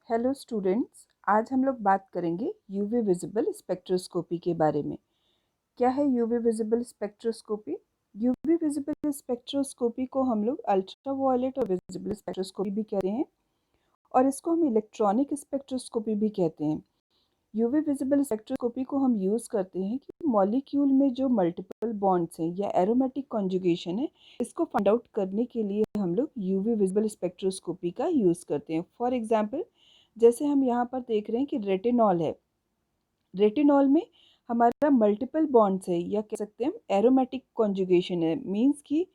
Hello students, आज हम लोग बात करेंगे यूवी विजिबल स्पेक्ट्रोस्कोपी के बारे में। क्या है UV visible spectroscopy? UV visible spectroscopy को हम लोग अल्ट्रावायलेट और विजिबल स्पेक्ट्रोस्कोपी भी कहते हैं और इसको हम इलेक्ट्रॉनिक स्पेक्ट्रोस्कोपी भी कहते हैं। यूवी विजिबल स्पेक्ट्रोस्कोपी को हम यूज़ करते हैं कि मॉलिक्यूल में जो मल्टीपल बॉन्ड्स हैं या एरोमेटिक कॉन्जुगेशन है, इसको फाइंड आउट करने के लिए हम लोग यूवी विजिबल स्पेक्ट्रोस्कोपी का यूज़ करते हैं। फॉर एग्जांपल, जैसे हम यहाँ पर देख रहे हैं कि रेटिनॉल है। रेटिनॉल में हमारा मल्टीपल बॉन्ड्स है या कह सकते हैं हम एरोमेटिक कॉन्जुगेशन है। मीन्स कि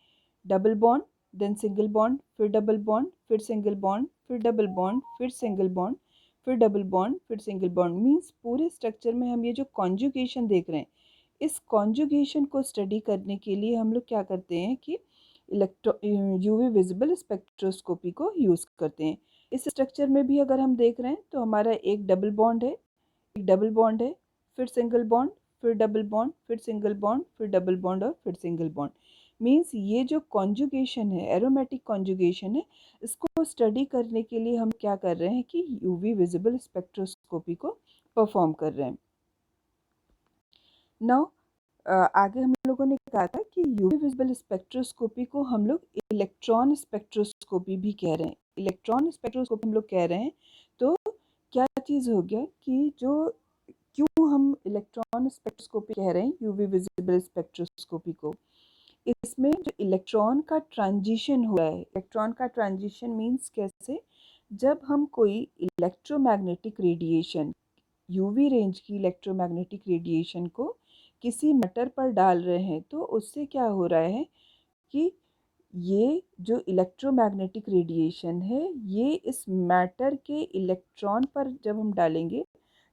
double bond, then single bond, फिर डबल बॉन्ड, फिर सिंगल बॉन्ड, फिर डबल बॉन्ड, फिर सिंगल बॉन्ड, फिर डबल बॉन्ड, फिर सिंगल बॉन्ड। मीन्स पूरे स्ट्रक्चर में हम ये जो कॉन्जुगेशन देख रहे हैं, इस कॉन्जुगेशन को स्टडी करने के लिए हम लोग क्या करते हैं कि यूवी विजिबल स्पेक्ट्रोस्कोपी को यूज़ करते हैं। इस स्ट्रक्चर में भी अगर हम देख रहे हैं तो हमारा एक डबल बॉन्ड है, एक डबल बॉन्ड है, फिर सिंगल बॉन्ड, फिर डबल बॉन्ड, फिर सिंगल बॉन्ड, फिर डबल बॉन्ड और फिर सिंगल बॉन्ड। मीन्स ये जो कॉन्जुगेशन है, एरोमेटिक कॉन्जुगेशन है, इसको स्टडी करने के लिए हम क्या कर रहे हैं कि यूवी विजिबल स्पेक्ट्रोस्कोपी को परफॉर्म कर रहे हैं। नाउ आगे हम लोगों ने कहा था कि यूवी विजिबल स्पेक्ट्रोस्कोपी को हम लोग इलेक्ट्रॉन स्पेक्ट्रोस्कोपी भी कह रहे हैं। इलेक्ट्रॉन स्पेक्ट्रोस्कोपी हम लोग कह रहे हैं तो क्या चीज़ हो गया कि जो क्यों हम इलेक्ट्रॉन स्पेक्ट्रोस्कोपी कह रहे हैं यूवी विजिबल स्पेक्ट्रोस्कोपी को, इसमें जो इलेक्ट्रॉन का ट्रांजिशन हुआ है, इलेक्ट्रॉन का ट्रांजिशन मीन्स कैसे, जब हम कोई इलेक्ट्रोमैग्नेटिक रेडिएशन, यूवी रेंज की इलेक्ट्रोमैग्नेटिक रेडिएशन को किसी मैटर पर डाल रहे हैं तो उससे क्या हो रहा है कि ये जो इलेक्ट्रोमैग्नेटिक रेडिएशन है, ये इस मैटर के इलेक्ट्रॉन पर जब हम डालेंगे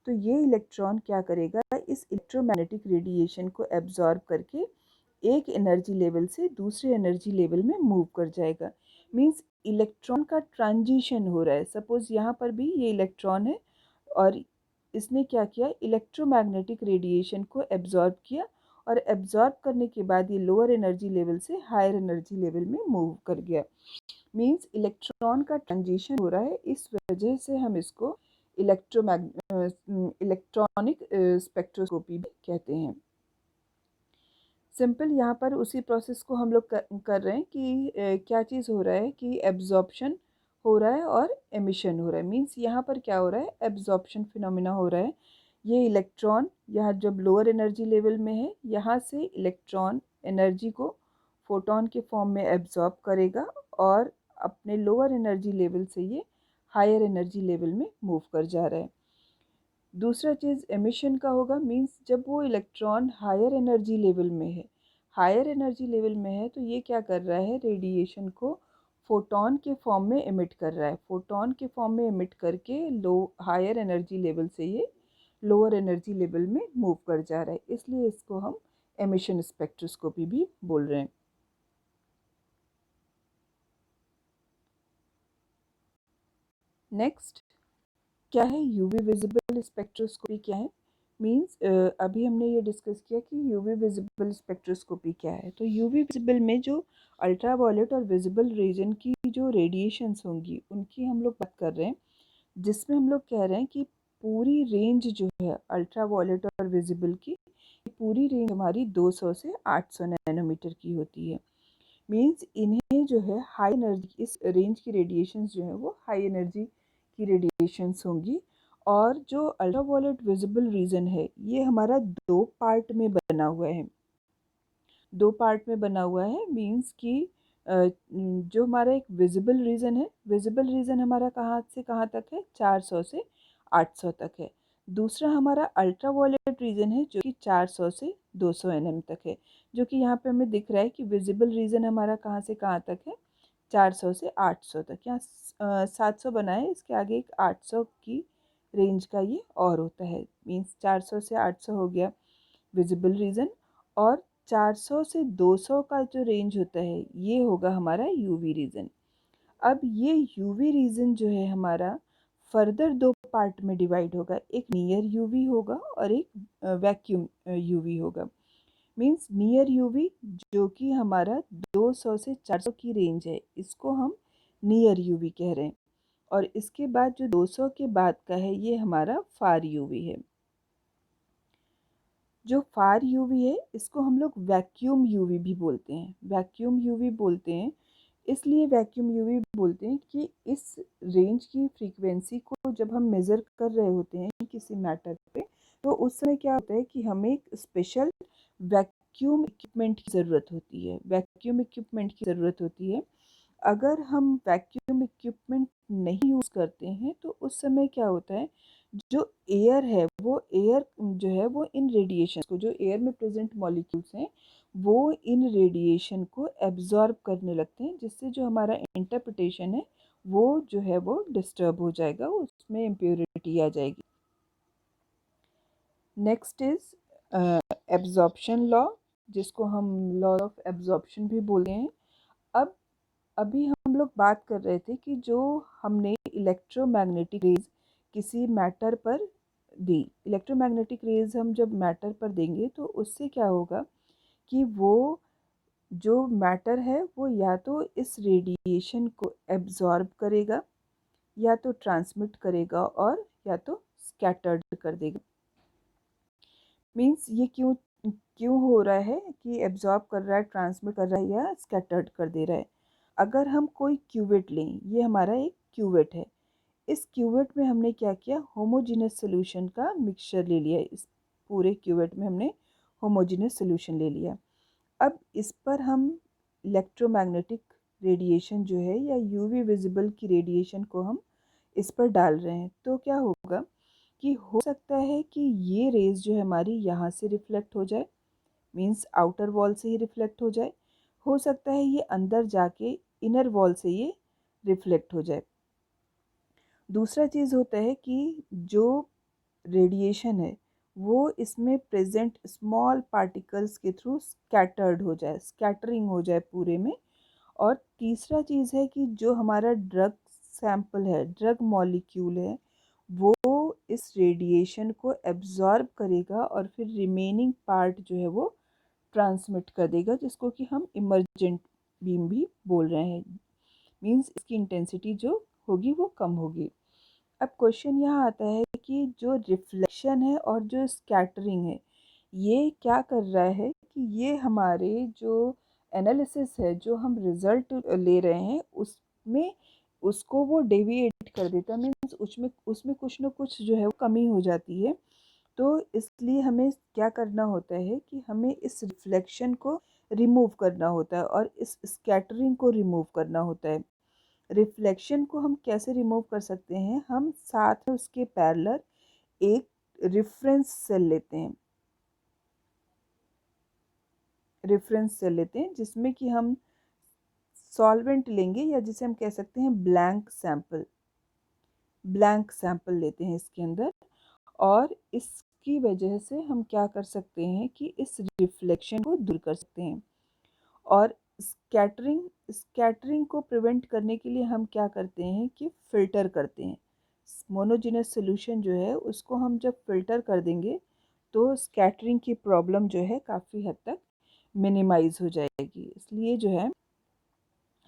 तो ये इलेक्ट्रॉन क्या करेगा, इस इलेक्ट्रोमैग्नेटिक रेडिएशन को एब्जॉर्ब करके एक एनर्जी लेवल से दूसरे एनर्जी लेवल में मूव कर जाएगा। मीन्स इलेक्ट्रॉन का ट्रांजिशन हो रहा है। सपोज यहाँ पर भी ये इलेक्ट्रॉन है और इसने क्या किया, इलेक्ट्रोमैग्नेटिक रेडिएशन को एब्जॉर्ब किया और एब्जॉर्ब करने के बाद ये लोअर एनर्जी लेवल से हायर एनर्जी लेवल में मूव कर गया। मीन्स इलेक्ट्रॉन का ट्रांजिशन हो रहा है, इस वजह से हम इसको इलेक्ट्रॉनिक स्पेक्ट्रोस्कोपी भी कहते हैं। सिंपल यहाँ पर उसी प्रोसेस को हम लोग कर रहे हैं कि क्या चीज़ हो रहा है कि एब्जॉर्प्शन हो रहा है और एमिशन हो रहा है। मीन्स यहाँ पर क्या हो रहा है, एब्जॉर्प्शन फिनोमिना हो रहा है। ये इलेक्ट्रॉन यहाँ जब लोअर एनर्जी लेवल में है, यहाँ से इलेक्ट्रॉन एनर्जी को फोटोन के फॉर्म में एब्जॉर्ब करेगा और अपने लोअर एनर्जी लेवल से ये हायर एनर्जी लेवल में मूव कर जा रहा है। दूसरा चीज़ एमिशन का होगा। मीन्स जब वो इलेक्ट्रॉन हायर एनर्जी लेवल में है, हायर एनर्जी लेवल में है तो ये क्या कर रहा है, रेडिएशन को फोटोन के फॉर्म में एमिट कर रहा है। फोटोन के फॉर्म में एमिट करके हायर एनर्जी लेवल से ये लोअर एनर्जी लेवल में मूव कर जा रहा है, इसलिए इसको हम एमिशन स्पेक्ट्रोस्कोपी भी बोल रहे हैं। नेक्स्ट, क्या है यूवी विजिबल स्पेक्ट्रोस्कोपी? क्या है मीन्स अभी हमने ये डिस्कस किया कि यूवी विजिबल स्पेक्ट्रोस्कोपी क्या है। तो यूवी विजिबल में जो अल्ट्रावायलेट और विजिबल रीजन की जो रेडिएशंस होंगी उनकी हम लोग बात कर रहे हैं, जिसमें हम लोग कह रहे हैं कि पूरी रेंज जो है अल्ट्रावायलेट और विजिबल की, पूरी रेंज हमारी 200 से 800 नैनोमीटर की होती है। मीन्स इन्हें जो है हाई एनर्जी, इस रेंज की रेडिएशंस जो है वो हाई एनर्जी की रेडिएशंस होंगी। और जो अल्ट्रावायलेट विजिबल रीजन है ये हमारा दो पार्ट में बना हुआ है, दो पार्ट में बना हुआ है। मीन्स कि जो हमारा एक विजिबल रीजन है, विजिबल रीजन हमारा कहाँ से कहाँ तक है, 400 से 800 तक है। दूसरा हमारा अल्ट्रावायलेट रीजन है जो कि 400 से 200 nm तक है, जो कि यहाँ पे हमें दिख रहा है कि विजिबल रीजन हमारा कहाँ से कहाँ तक है, 400 से 800 तक। यहाँ 700 बना है, इसके आगे एक 800 की रेंज का ये और होता है। मीन्स 400 से 800 हो गया विजिबल रीजन, और 400 से 200 का जो रेंज होता है ये होगा हमारा यूवी रीजन। अब ये यूवी रीजन जो है हमारा फर्दर दो पार्ट में डिवाइड होगा, एक नियर यूवी होगा और एक वैक्यूम यूवी होगा। मीन्स नियर यूवी जो कि हमारा 200 से 400 की रेंज है, इसको हम नियर यूवी कह रहे हैं। और इसके बाद जो 200 के बाद का है ये हमारा फार यूवी है। जो फार यूवी है इसको हम लोग वैक्यूम यूवी भी बोलते हैं। वैक्यूम यूवी बोलते हैं इसलिए वैक्यूम यूवी बोलते हैं कि इस रेंज की फ्रीक्वेंसी को जब हम मेज़र कर रहे होते हैं किसी मैटर पे, तो उस समय क्या होता है कि हमें एक स्पेशल वैक्यूम इक्विपमेंट की ज़रूरत होती है। वैक्यूम इक्विपमेंट की ज़रूरत होती है। अगर हम वैक्यूम इक्विपमेंट नहीं यूज़ करते हैं तो उस समय क्या होता है, जो एयर है वो एयर जो है वो इन रेडिएशन को, जो एयर में प्रेजेंट मॉलिक्यूल्स हैं वो इन रेडिएशन को एब्जॉर्ब करने लगते हैं, जिससे जो हमारा इंटरप्रिटेशन है वो जो है वो डिस्टर्ब हो जाएगा, उसमें इम्प्योरिटी आ जाएगी। नेक्स्ट इज एब्जॉर्प्शन लॉ, जिसको हम लॉ ऑफ एब्जॉर्प्शन भी बोलते हैं। अब अभी हम लोग बात कर रहे थे कि जो हमने इलेक्ट्रोमैग्नेटिक रेज किसी मैटर पर दी, इलेक्ट्रोमैग्नेटिक रेज हम जब मैटर पर देंगे तो उससे क्या होगा कि वो जो मैटर है वो या तो इस रेडिएशन को एब्जॉर्ब करेगा, या तो ट्रांसमिट करेगा, और या तो स्कैटर्ड कर देगा। मीन्स ये क्यों क्यों हो रहा है कि एब्जॉर्ब कर रहा है, ट्रांसमिट कर रहा है या स्कैटर्ड कर दे रहा है। अगर हम कोई क्यूवेट लें, ये हमारा एक क्यूवेट है, इस क्यूवेट में हमने क्या किया, होमोजीनियस सोल्यूशन का मिक्सचर ले लिया। इस पूरे क्यूवेट में हमने होमोजीनियस सोल्यूशन ले लिया। अब इस पर हम इलेक्ट्रोमैग्नेटिक रेडिएशन जो है या यूवी विजिबल की रेडिएशन को हम इस पर डाल रहे हैं। तो क्या होगा कि हो सकता है कि ये रेज जो है हमारी यहाँ से रिफ्लेक्ट हो जाए, मीन्स आउटर वॉल से ही रिफ्लेक्ट हो जाए। हो सकता है ये अंदर जाके इनर वॉल से ये रिफ्लेक्ट हो जाए। दूसरा चीज़ होता है कि जो रेडिएशन है वो इसमें प्रेजेंट स्मॉल पार्टिकल्स के थ्रू स्कैटर्ड हो जाए, स्कैटरिंग हो जाए पूरे में। और तीसरा चीज़ है कि जो हमारा ड्रग सैंपल है, ड्रग मॉलिक्यूल है, वो इस रेडिएशन को एब्जॉर्ब करेगा और फिर रिमेनिंग पार्ट जो है वो ट्रांसमिट कर देगा, जिसको कि हम इमर्जेंट बीम भी बोल रहे हैं। मीन्स इसकी इंटेंसिटी जो होगी वो कम होगी। अब क्वेश्चन यहाँ आता है कि जो रिफ्लेक्शन है और जो स्कैटरिंग है, ये क्या कर रहा है कि ये हमारे जो एनालिसिस है, जो हम रिजल्ट ले रहे हैं उसमें उसको वो डेविएट कर देता है। मीन्स उसमें उसमें कुछ ना कुछ जो है वो कमी हो जाती है। तो इसलिए हमें क्या करना होता है कि हमें इस रिफ्लेक्शन को रिमूव करना होता है और इस स्कैटरिंग को रिमूव करना होता है। रिफ्लेक्शन को हम कैसे रिमूव कर सकते हैं, हम साथ में उसके पैरेलल एक रेफरेंस सेल लेते हैं, रेफरेंस सेल लेते हैं जिसमें कि हम सॉल्वेंट लेंगे, या जिसे हम कह सकते हैं ब्लैंक सैंपल, ब्लैंक सैंपल लेते हैं इसके अंदर। और इसकी वजह से हम क्या कर सकते हैं कि इस रिफ्लेक्शन को दूर कर सकते हैं। और स्कैटरिंग स्कैटरिंग को प्रिवेंट करने के लिए हम क्या करते हैं कि फ़िल्टर करते हैं। मोनोजेनस सोल्यूशन जो है उसको हम जब फ़िल्टर कर देंगे तो स्कैटरिंग की प्रॉब्लम जो है काफ़ी हद तक मिनिमाइज़ हो जाएगी। इसलिए जो है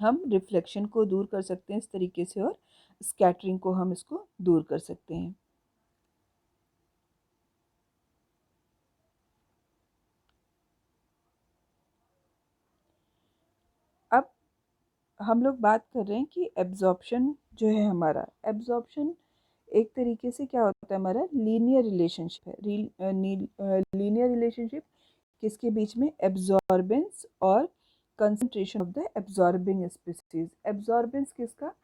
हम रिफ्लेक्शन को दूर कर सकते हैं इस तरीके से, और स्कैटरिंग को हम इसको दूर कर सकते हैं। अब हम लोग बात कर रहे हैं कि एब्जॉर्प्शन जो है हमारा, एब्जॉर्प्शन एक तरीके से क्या होता है, हमारा लीनियर रिलेशनशिप है। लीनियर रिलेशनशिप किसके बीच में, एब्जॉर्बेंस और concentration of the absorbing species. Absorbance किसका,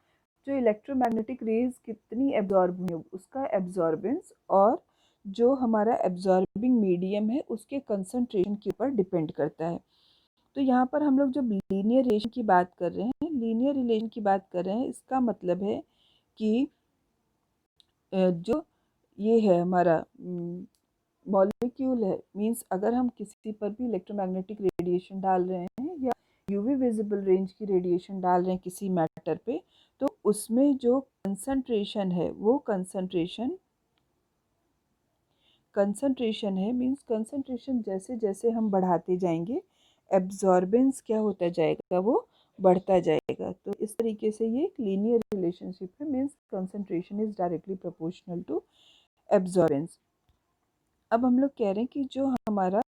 जो इलेक्ट्रोमैग्नेटिक रेज कितनी एब्जॉर्ब हुई है उसका एब्जॉर्बेंस, और जो हमारा एब्जॉर्बिंग मीडियम है उसके कंसंट्रेशन के ऊपर डिपेंड करता है। तो यहाँ पर हम लोग जब लीनियर रिलेशन की बात कर रहे हैं, लीनियर रिलेशन की बात कर रहे हैं, इसका मतलब है कि जो ये है हमारा मॉलिक्यूल है, मींस अगर हम किसी पर भी इलेक्ट्रोमैग्नेटिक रेडिएशन डाल रहे हैं या यूवी विजिबल रेंज की रेडिएशन डाल रहे हैं किसी मैटर पे, तो उसमें जो कंसंट्रेशन है वो कंसंट्रेशन है, मींस कंसंट्रेशन जैसे जैसे हम बढ़ाते जाएंगे एब्जॉर्बेंस क्या होता जाएगा, वो बढ़ता जाएगा। तो इस तरीके से ये एक लीनियर रिलेशनशिप है, means concentration is directly proportional to absorbance. अब हम लोग कह रहे हैं कि जो हमारा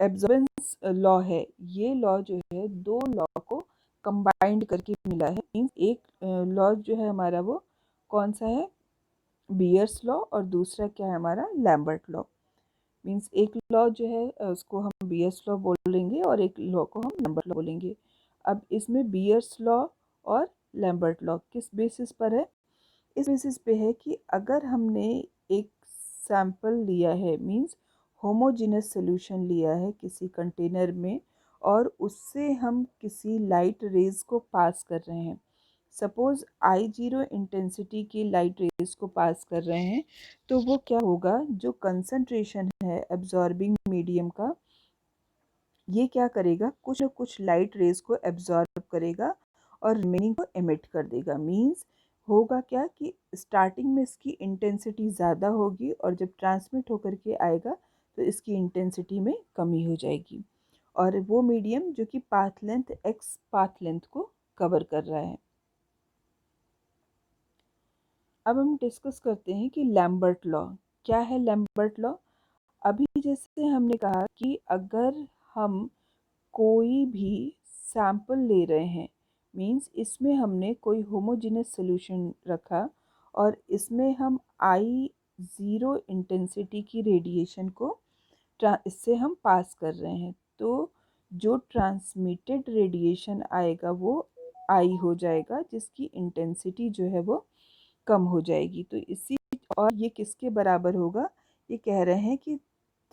एब्जॉर्बेंस लॉ है, ये लॉ जो है दो लॉ को कंबाइंड करके मिला है। मीन्स एक लॉ जो है हमारा वो कौन सा है, बियर्स लॉ, और दूसरा क्या है हमारा, लैम्बर्ट लॉ। मीन्स एक लॉ जो है उसको हम बियर्स लॉ बोलेंगे और एक लॉ को हम लैम्बर्ट लॉ बोलेंगे। अब इसमें बियर्स लॉ और लैम्बर्ट लॉ किस बेसिस पर है, इस बेसिस पे है कि अगर हमने एक सैंपल लिया है, मीन्स होमोजेनस सोल्यूशन लिया है किसी कंटेनर में, और उससे हम किसी लाइट रेज को पास कर रहे हैं, सपोज I0 इंटेंसिटी की लाइट रेज को पास कर रहे हैं, तो वो क्या होगा, जो कंसंट्रेशन है एब्जॉर्बिंग मीडियम का, ये क्या करेगा, कुछ न कुछ लाइट रेज को एब्जॉर्ब करेगा और रिमेनिंग को एमिट कर देगा। मीन्स होगा क्या कि स्टार्टिंग में इसकी इंटेंसिटी ज़्यादा होगी और जब ट्रांसमिट होकर के आएगा तो इसकी इंटेंसिटी में कमी हो जाएगी, और वो मीडियम जो कि path length x path length को कवर कर रहा है। अब हम डिस्कस करते हैं कि लैम्बर्ट लॉ क्या है। लैम्बर्ट लॉ, अभी जैसे हमने कहा कि अगर हम कोई भी सैंपल ले रहे हैं, मींस इसमें हमने कोई होमोजेनस सॉल्यूशन रखा और इसमें हम I0 इंटेंसिटी की रेडिएशन को इससे हम पास कर रहे हैं, तो जो ट्रांसमिटेड रेडिएशन आएगा वो आई हो जाएगा, जिसकी इंटेंसिटी जो है वो कम हो जाएगी। तो इसी, और ये किसके बराबर होगा, ये कह रहे हैं कि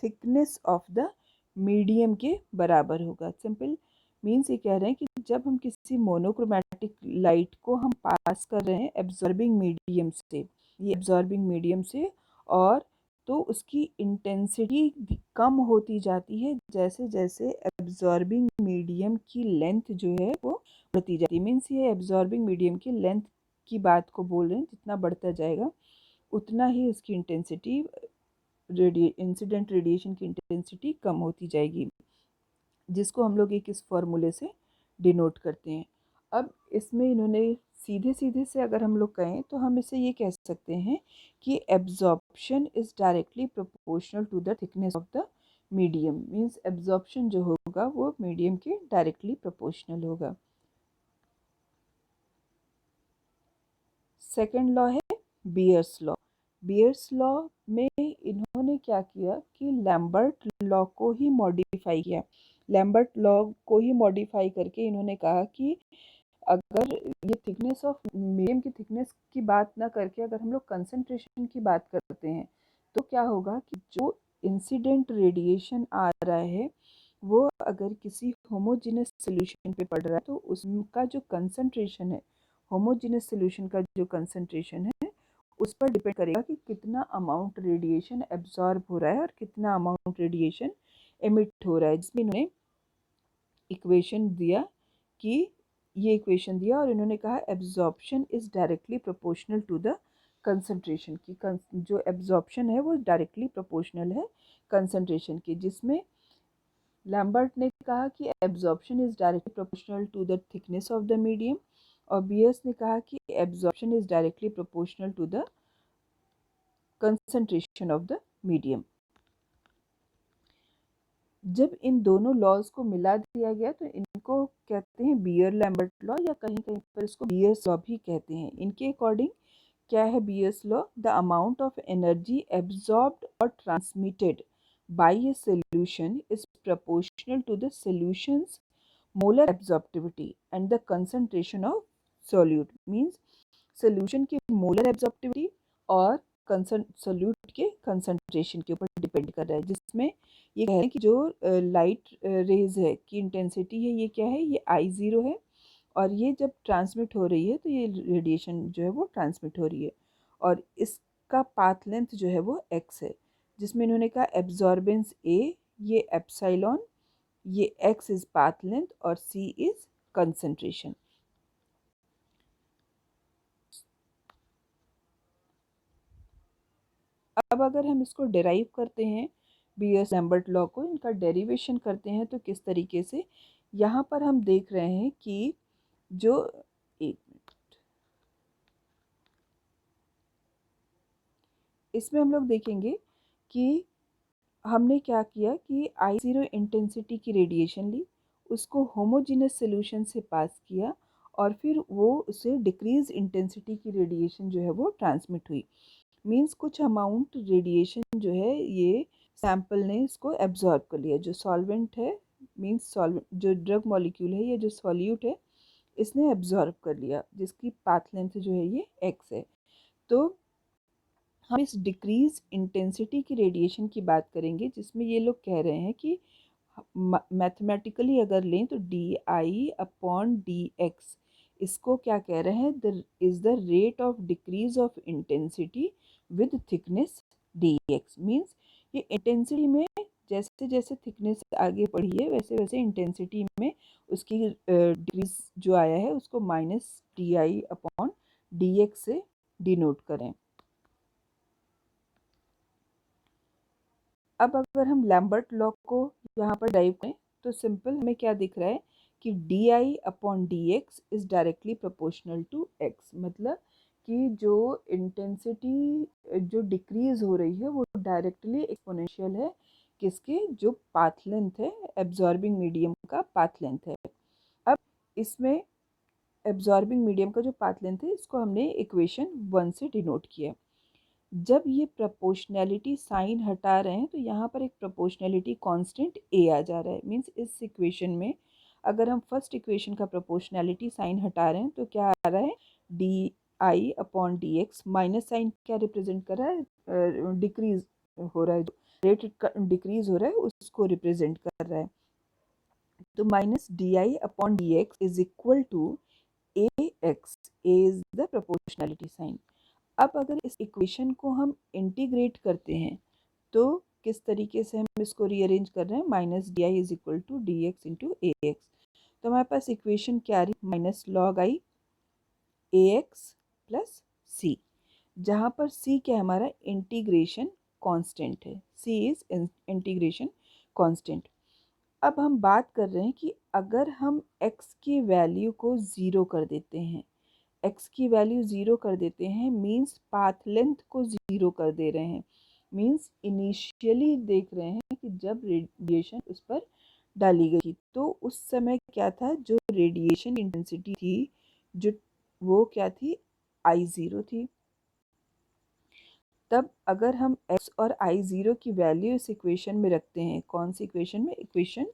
थिकनेस ऑफ द मीडियम के बराबर होगा। सिंपल मीन्स ये कह रहे हैं कि जब हम किसी मोनोक्रोमैटिक लाइट को हम पास कर रहे हैं एब्जॉर्बिंग मीडियम से, ये एब्जॉर्बिंग मीडियम से, और तो उसकी इंटेंसिटी कम होती जाती है जैसे जैसे एब्जॉर्बिंग मीडियम की लेंथ जो है वो बढ़ती जाती है। मीन्स ये एब्जॉर्बिंग मीडियम की लेंथ की बात को बोल रहे हैं, जितना बढ़ता जाएगा उतना ही इसकी इंटेंसिटी इंसिडेंट रेडिएशन की इंटेंसिटी कम होती जाएगी, जिसको हम लोग एक इस फॉर्मूले से डिनोट करते हैं। अब इसमें इन्होंने सीधे सीधे से अगर हम लोग कहें तो हम इसे ये कह सकते हैं कि absorption is directly proportional to the thickness of the medium. Means absorption जो होगा वो मीडियम के डायरेक्टली प्रोपोर्शनल होगा। सेकेंड लॉ है बियर्स लॉ। बियर्स लॉ में इन्होंने क्या किया कि लैम्बर्ट लॉ को ही मॉडिफाई किया। लैम्बर्ट लॉ को ही मॉडिफाई करके इन्होंने कहा कि अगर ये थिकनेस ऑफ मीडियम की थिकनेस की बात ना करके अगर हम लोग कंसंट्रेशन की बात करते हैं, तो क्या होगा कि जो इंसिडेंट रेडिएशन आ रहा है वो अगर किसी होमोजेनस सॉल्यूशन पे पड़ रहा है तो उसका जो कंसंट्रेशन है, होमोजेनस सॉल्यूशन का जो कंसंट्रेशन है उस पर डिपेंड करेगा कि कितना अमाउंट रेडिएशन एब्जॉर्ब हो रहा है और कितना अमाउंट रेडिएशन एमिट हो रहा है। जिसमें इन्होंने इक्वेशन दिया कि ये इक्वेशन दिया और इन्होंने कहा absorption is directly proportional to the concentration की। जो एब्जॉर्प्शन है वो डायरेक्टली प्रोपोर्शनल है कंसंट्रेशन की, जिसमें लैम्बर्ट ने कहा कि absorption is directly proportional to the thickness of the medium, और बियर्स ने कहा कि absorption is directly proportional to the concentration of the medium. जब इन दोनों लॉज को मिला दिया गया तो इनको कहते हैं बियर लैम्बर्ट लॉ, या कहीं कहीं पर इसको बियर्स लॉ भी कहते हैं। इनके अकॉर्डिंग क्या है Beer's law, the amount of energy absorbed और transmitted by a solution is proportional to the solution's molar absorptivity and the concentration of solute। Means solution की मोलर एब्जॉर्प्टिविटी और सोल्यूट के कंसंट्रेशन के ऊपर डिपेंड कर रहा है। जिसमें ये कह रहे हैं कि जो लाइट रेज है की इंटेंसिटी है ये क्या है, ये I0 है, और ये जब ट्रांसमिट हो रही है तो ये रेडिएशन जो है वो ट्रांसमिट हो रही है, और इसका पाथ लेंथ जो है वो x है। जिसमें इन्होंने कहा एब्जॉर्बेंस A, ये एप्साइलॉन, ये x इज पाथ लेंथ और c इज कंसंट्रेशन। अब अगर हम इसको डिराइव करते हैं बीएस लैम्बर्ट लॉ को इनका डेरिवेशन करते हैं तो किस तरीके से, यहाँ पर हम देख रहे हैं कि जो एक इसमें हम लोग देखेंगे कि हमने क्या किया कि I0 इंटेंसिटी की रेडिएशन ली, उसको होमोजेनस सॉल्यूशन से पास किया और फिर वो उसे डिक्रीज इंटेंसिटी की रेडिएशन जो है वो ट्रांसमिट हुई। मींस कुछ अमाउंट रेडिएशन जो है ये सैंपल ने इसको एब्जॉर्ब कर लिया। जो सॉल्वेंट है, मींस सॉल्वेंट जो ड्रग मॉलिक्यूल है या जो सॉल्यूट है, इसने एब्जॉर्ब कर लिया, जिसकी पाथ लेंथ जो है ये x है। तो हम इस डिक्रीज इंटेंसिटी की रेडिएशन की बात करेंगे, जिसमें ये लोग कह रहे हैं कि मैथमेटिकली अगर लें तो D I upon D x, इसको क्या कह रहे हैं, the is the rate of decrease of intensity with thickness D x. Means ये इंटेंसिटी में जैसे जैसे थिकनेस आगे बढ़ी है वैसे वैसे इंटेंसिटी में उसकी डिक्रीज जो आया है उसको minus D I upon D x से डिनोट करें। अब अगर हम लैम्बर्ट लॉ को यहाँ पर डाइव करें तो सिंपल हमें क्या दिख रहा है कि D I upon D X is directly proportional to X. मतलब कि जो इंटेंसिटी जो डिक्रीज हो रही है वो डायरेक्टली एक्सपोनेंशियल है किसके, जो पाथ लेंथ है, एब्जॉर्बिंग मीडियम का पाथ लेंथ है। अब इसमें एब्जॉर्बिंग मीडियम का जो पाथ लेंथ है इसको हमने इक्वेशन 1 से डिनोट किया। जब ये प्रोपोर्शनैलिटी साइन हटा रहे हैं तो यहाँ पर एक प्रोपोर्शनैलिटी कांस्टेंट ए आ जा रहा है। मींस इस इक्वेशन में अगर हम फर्स्ट इक्वेशन का प्रोपोर्शनैलिटी साइन हटा रहे हैं तो क्या आ रहा है, D I upon D X. Minus sign क्या रिप्रेजेंट कर रहा है, डिक्रीज हो रहा है, रेट डिक्रीज हो रहा है उसको रिप्रेजेंट कर रहा है। तो minus D I upon D X is equal to A X, A is the proportionality sign. अब अगर इस इक्वेशन को हम इंटीग्रेट करते हैं तो किस तरीके से हम इसको रीअरेंज कर रहे हैं, minus D I is equal to D X into A X. तो हमारे पास इक्वेशन क्या आ रही, minus log I A X plus C, जहाँ पर सी क्या है, हमारा इंटीग्रेशन कांस्टेंट है। C is integration constant. अब हम बात कर रहे हैं कि अगर हम x की वैल्यू को ज़ीरो कर देते हैं, x की वैल्यू ज़ीरो कर देते हैं मींस पाथ लेंथ को ज़ीरो कर दे रहे हैं। मींस इनिशियली देख रहे हैं कि जब रेडिएशन उस पर डाली गई थी तो उस समय क्या था, जो रेडिएशन इंटेंसिटी थी जो वो क्या थी, I0 थी। तब अगर हम x और I0 की वैल्यू इस इक्वेशन में रखते हैं, कौन सी इक्वेशन में, इक्वेशन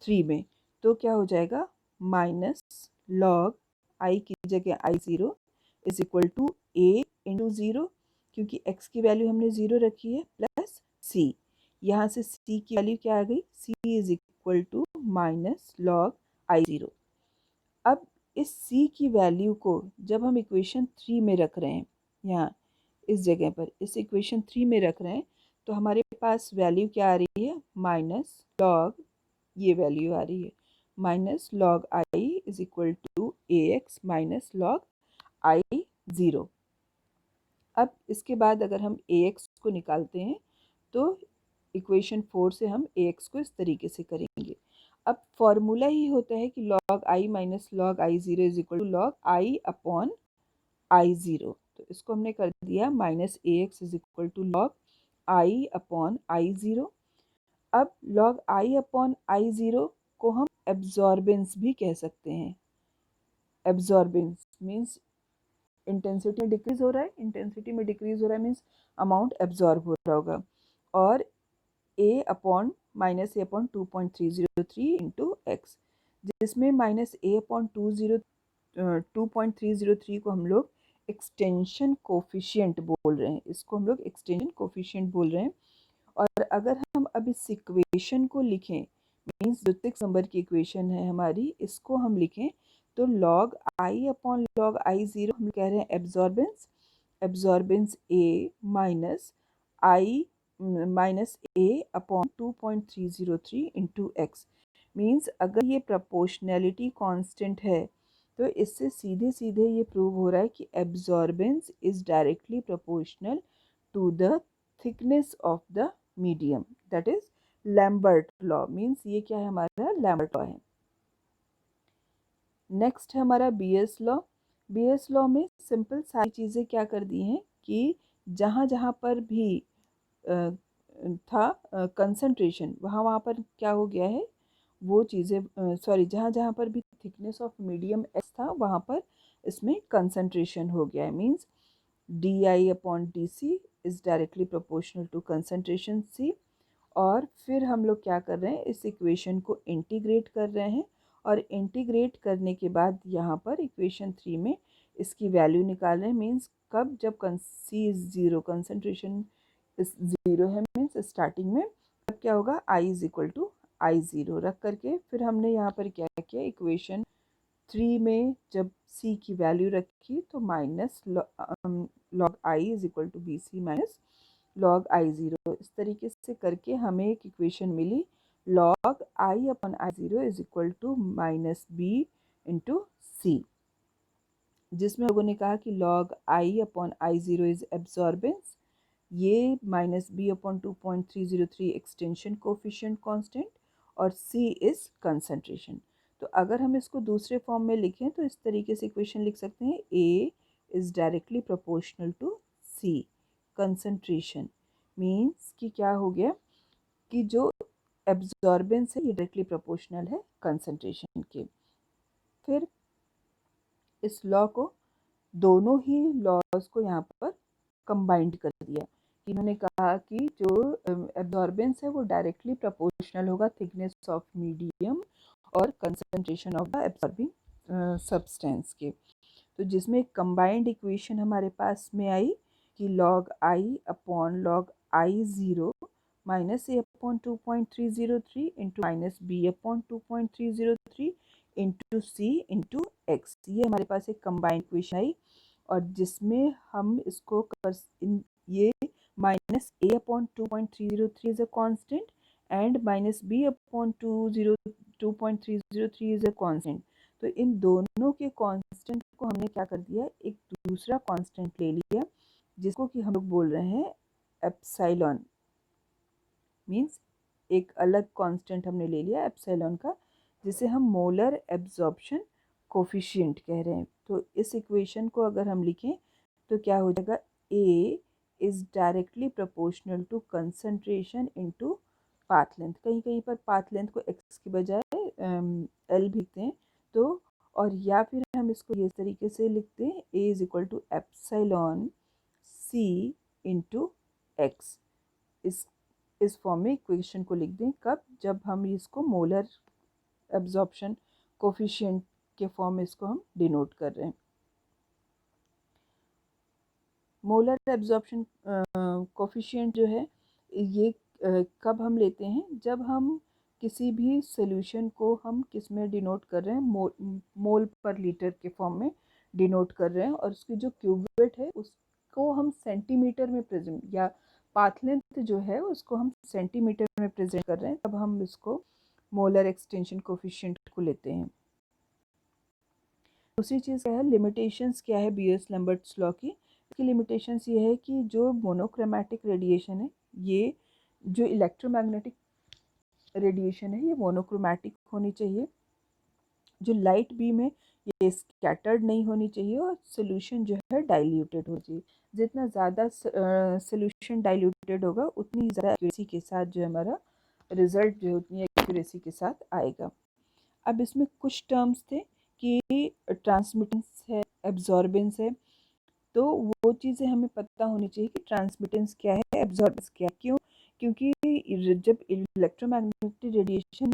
3 में, तो क्या हो जाएगा, माइनस लॉग आई की जगह I0 is equal to A into zero, क्योंकि x की वैल्यू हमने ज़ीरो रखी है, प्लस c, यहाँ से c की वैल्यू क्या आ गई, c is equal to minus log I0। अब इस c की वैल्यू को जब हम इक्वेशन 3 में रख रहे हैं, यहाँ इस जगह पर इस इक्वेशन 3 में रख रहे हैं, तो हमारे पास वैल्यू क्या आ रही है, माइनस लॉग, ये वैल्यू आ रही है minus log I is equal to A X minus log I0। अब इसके बाद अगर हम ए एक्स को निकालते हैं तो इक्वेशन 4 से हम ए एक्स को इस तरीके से करेंगे। अब फॉर्मूला ही होता है कि log I minus log I0 is equal to log I upon I0। तो इसको हमने कर दिया minus A X is equal to log I upon I0। अब लॉग आई अपॉन I0 को हम एब्जॉर्बेंस भी कह सकते हैं। एब्जॉर्बेंस मीन्स इंटेंसिटी में डिक्रीज हो रहा है, इंटेंसिटी में डिक्रीज हो रहा है मीन्स अमाउंट एब्जॉर्ब हो रहा होगा। और ए upon minus a upon 2.303 into x, जिसमें माइनस ए अपॉन 2.303 को हम लोग एक्सटेंशन कोफिशिएंट बोल रहे हैं, इसको हम लोग एक्सटेंशन कोफिशिएंट बोल रहे हैं। और अगर हम अब इस इक्वेशन को लिखें, मीन्स जो 6 नंबर की इक्वेशन है हमारी, इसको हम लिखें तो log I upon log I0 हम कह रहे हैं absorbance, absorbance A minus I minus a upon 2.303 into x. Means अगर ये प्रोपोर्शनैलिटी कांस्टेंट है तो इससे सीधे सीधे ये प्रूव हो रहा है कि absorbance is directly proportional to the thickness of the medium, that is Lambert law. Means ये क्या है, हमारा लैम्बर्ट लॉ है। नेक्स्ट है हमारा बीएस लॉ। बीएस लॉ में सिंपल सारी चीज़ें क्या कर दी हैं कि जहाँ जहाँ पर भी अ, था कंसंट्रेशन, वहाँ वहाँ पर क्या हो गया है, वो चीज़ें सॉरी, जहाँ जहाँ पर भी थिकनेस ऑफ मीडियम एस था वहाँ पर इसमें कंसंट्रेशन हो गया है। Means D I upon D C is directly proportional to concentration C. और फिर हम लोग क्या कर रहे हैं, इस इक्वेशन को इंटीग्रेट कर रहे हैं, और इंटीग्रेट करने के बाद यहाँ पर इक्वेशन 3 में इसकी वैल्यू निकाल रहे हैं। मीन्स कब, जब C is zero, concentration is zero है, मीन्स स्टार्टिंग में, तब क्या होगा, I is equal to I zero रख करके फिर हमने यहाँ पर क्या किया, इक्वेशन 3 में जब सी की वैल्यू रखी तो minus log I is equal to B C minus log I zero, इस तरीके से करके हमें एक इक्वेशन मिली, log I upon I zero is equal to minus B into C, जिसमें लोगों ने कहा कि log I upon I zero is absorbance, ये minus B upon 2.303 extension coefficient constant, और सी इज कंसंट्रेशन। तो अगर हम इसको दूसरे फॉर्म में लिखें तो इस तरीके से इक्वेशन लिख सकते हैं, A is directly proportional to C concentration. Means कि क्या हो गया कि जो एब्जॉर्बेंस है ये डायरेक्टली प्रोपोर्शनल है कंसंट्रेशन के। फिर इस लॉ को, दोनों ही लॉज को यहाँ पर कंबाइंड कर दिया। इन्होंने कहा कि जो एब्जॉर्बेंस है वो डायरेक्टली प्रोपोर्शनल होगा थिकनेस ऑफ मीडियम और concentration of the absorbing substance के। तो जिसमें कंबाइंड इक्वेशन हमारे पास में आई कि log I upon log I zero minus a upon 2.303 into minus B upon 2.303 into c into x, ये हमारे पास एक कंबाइंड इक्वेशन आई। और जिसमें हम इसको ये minus a upon 2.303 is a constant and minus B upon 2.303 is a constant. तो इन दोनों के कांस्टेंट को हमने क्या कर दिया, एक दूसरा कांस्टेंट ले लिया, जिसको कि हम लोग बोल रहे हैं एप्सिलॉन। मीन्स एक अलग कांस्टेंट हमने ले लिया एप्सिलॉन का, जिसे हम मोलर एब्जॉर्प्शन कोफिशिएंट कह रहे हैं। तो इस इक्वेशन को अगर हम लिखें तो क्या हो जाएगा, A is directly proportional to concentration into path length. कहीं कहीं पर पाथ लेंथ को एक्स की बजाय एल भी लिखते हैं, तो और या फिर हम इसको इस तरीके से लिखते हैं, A is equal to epsilon C into X. इस फॉर्म में इक्वेशन को लिख दें, कब, जब हम इसको मोलर एब्जॉर्प्शन कोफिशिएंट के फॉर्म में इसको हम डिनोट कर रहे हैं। मोलर एब्जॉर्प्शन कोफिशिएंट जो है ये कब हम लेते हैं, जब हम किसी भी सोल्यूशन को हम किस में डिनोट कर रहे हैं, मोल पर लीटर के फॉर्म में डिनोट कर रहे हैं, और उसकी जो क्यूबिट है उसको हम सेंटीमीटर में प्रेजेंट, या पाथ लेंथ जो है उसको हम सेंटीमीटर में प्रेजेंट कर रहे हैं, तब हम इसको मोलर एक्सटेंशन कोफिशिएंट को लेते हैं। दूसरी चीज़ क्या है, लिमिटेशंस क्या है बीएस लैम्बर्ट्स लॉ की। इसकी लिमिटेशंस ये है कि जो मोनोक्रोमैटिक रेडिएशन है, ये जो इलेक्ट्रोमैग्नेटिक रेडिएशन है ये मोनोक्रोमैटिक होनी चाहिए, जो लाइट बीम है ये स्कैटर्ड नहीं होनी चाहिए, और सोल्यूशन जो है डाइल्यूटेड होनी चाहिए। जितना ज़्यादा सोल्यूशन डाइल्यूटेड होगा उतनी ज़्यादा एक्यूरेसी के साथ जो हमारा रिजल्ट जो उतनी एक्यूरेसी के साथ आएगा। अब इसमें कुछ टर्म्स थे कि ट्रांसमिटेंस है, एब्जॉर्बेंस है, तो वो चीज़ें हमें पता होनी चाहिए कि ट्रांसमिटेंस क्या है, एब्जॉर्बेंस क्या है। क्यों? क्योंकि जब इलेक्ट्रोमैग्नेटिक रेडिएशन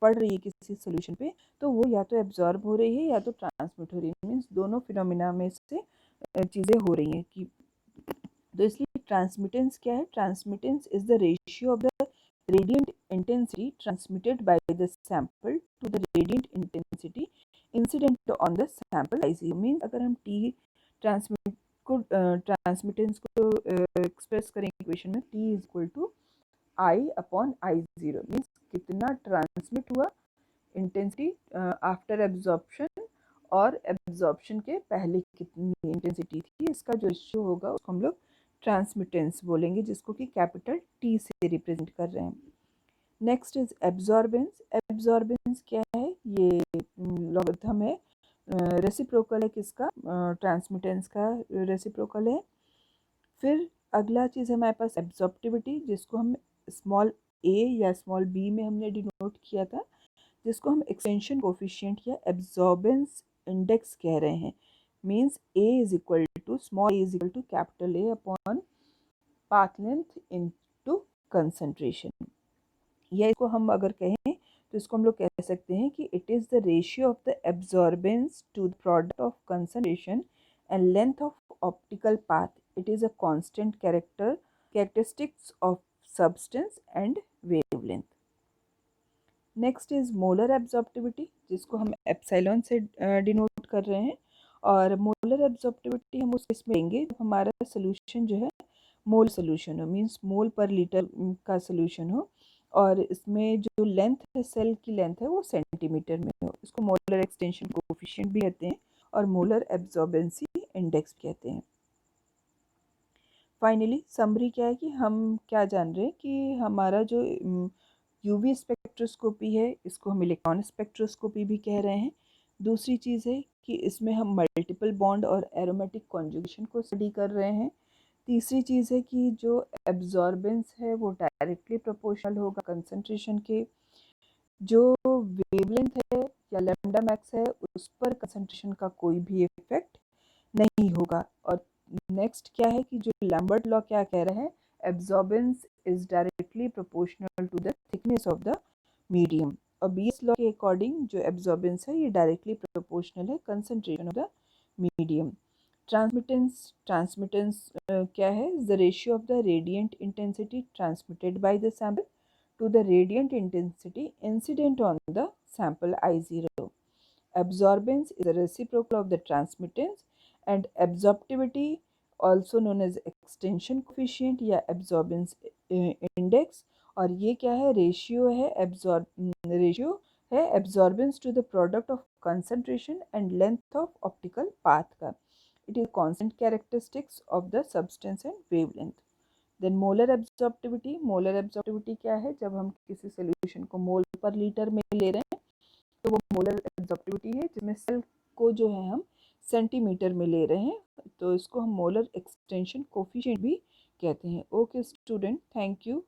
पड़ रही है किसी सोल्यूशन पे, तो वो या तो एब्जॉर्ब हो रही है या तो ट्रांसमिट हो रही है। मीन्स दोनों फिनोमिना में से चीज़ें हो रही हैं कि, तो इसलिए ट्रांसमिटेंस क्या है, transmittance is the ratio of the radiant intensity transmitted by the sample to the radiant intensity incident on the sample IC। Means अगर हम T ट्रांसमिट को ट्रांसमिटेंस को एक्सप्रेस करें इक्वेशन में, T is equal to I upon I zero, means कितना transmit हुआ, intensity after absorption और absorption के पहले कितनी इंटेंसिटी थी, इसका जो रेशियो होगा उसको हम लोग ट्रांसमिटेंस बोलेंगे, जिसको कि कैपिटल टी से रिप्रेजेंट कर रहे हैं। Next is absorbance. एब्जॉर्बेंस क्या है? ये लॉगरिथम है, रेसिप्रोकल है किसका? ट्रांसमिटेंस का रेसिप्रोकल है। फिर अगला चीज़ है हमारे पास एब्जॉर्प्टिविटी, जिसको हम स्मॉल ए या स्मॉल बी में हमने डिनोट किया था, जिसको हम एक्सटेंशन कोफिशिएंट या एब्जॉर्बेंस इंडेक्स कह रहे हैं। Means A is equal to small a is equal to capital A upon path length into concentration. या इसको हम अगर कहें तो इसको हम लोग कह सकते हैं कि it is the ratio of the absorbance to the product of concentration and length of optical path. It is a constant characteristics of substance and wavelength. Next is molar absorptivity, जिसको हम एप्सिलॉन से denote कर रहे हैं। और molar absorptivity हम उस case में लेंगे जब हमारा सोल्यूशन जो है मोल सोल्यूशन हो, मीन्स मोल पर लीटर का सोल्यूशन हो, और इसमें जो लेंथ है, सेल की लेंथ है, वो सेंटीमीटर में हो। इसको मोलर एक्सटेंशन कोफिशिएंट भी कहते हैं और मोलर एब्जॉर्बेंसी इंडेक्स कहते हैं। फाइनली समरी क्या है कि हम क्या जान रहे हैं कि हमारा जो यूवी स्पेक्ट्रोस्कोपी है, इसको हम इलेक्ट्रॉन स्पेक्ट्रोस्कोपी भी कह रहे हैं। दूसरी चीज़ है कि इसमें हम मल्टीपल बॉन्ड और एरोमेटिक कॉन्जुगेशन को स्टडी कर रहे हैं। तीसरी चीज़ है कि जो एब्जॉर्बेंस है वो डायरेक्टली प्रोपोर्शनल होगा कंसंट्रेशन के। जो वेवलेंथ है या लैम्डा मैक्स है, उस पर कंसंट्रेशन का कोई भी इफेक्ट नहीं होगा। और नेक्स्ट क्या है कि जो लैम्बर्ट लॉ क्या कह रहा है, absorbance is directly proportional to the thickness of the medium. और बीएस लॉ के अकॉर्डिंग जो एब्जॉर्बेंस है ये डायरेक्टली प्रोपोर्शनल है concentration of the medium. Transmittance क्या है? The ratio of the radiant intensity transmitted by the sample to the radiant intensity incident on the sample I0. Absorbance is a reciprocal of the transmittance, and absorptivity, also known as extension coefficient या absorbance index, और ये क्या है? Ratio है absorbance to the product of concentration and length of optical path का. It is constant characteristics of the substance and wavelength. Then molar absorptivity क्या है? जब हम किसी सोल्यूशन को मोल पर लीटर में ले रहे हैं तो वो मोलर एब्जॉर्प्टिविटी है, जिसमें सेल को जो है हम सेंटीमीटर में ले रहे हैं, तो इसको हम मोलर एक्सटेंशन कोफिशिएंट भी कहते हैं। Okay student, thank you.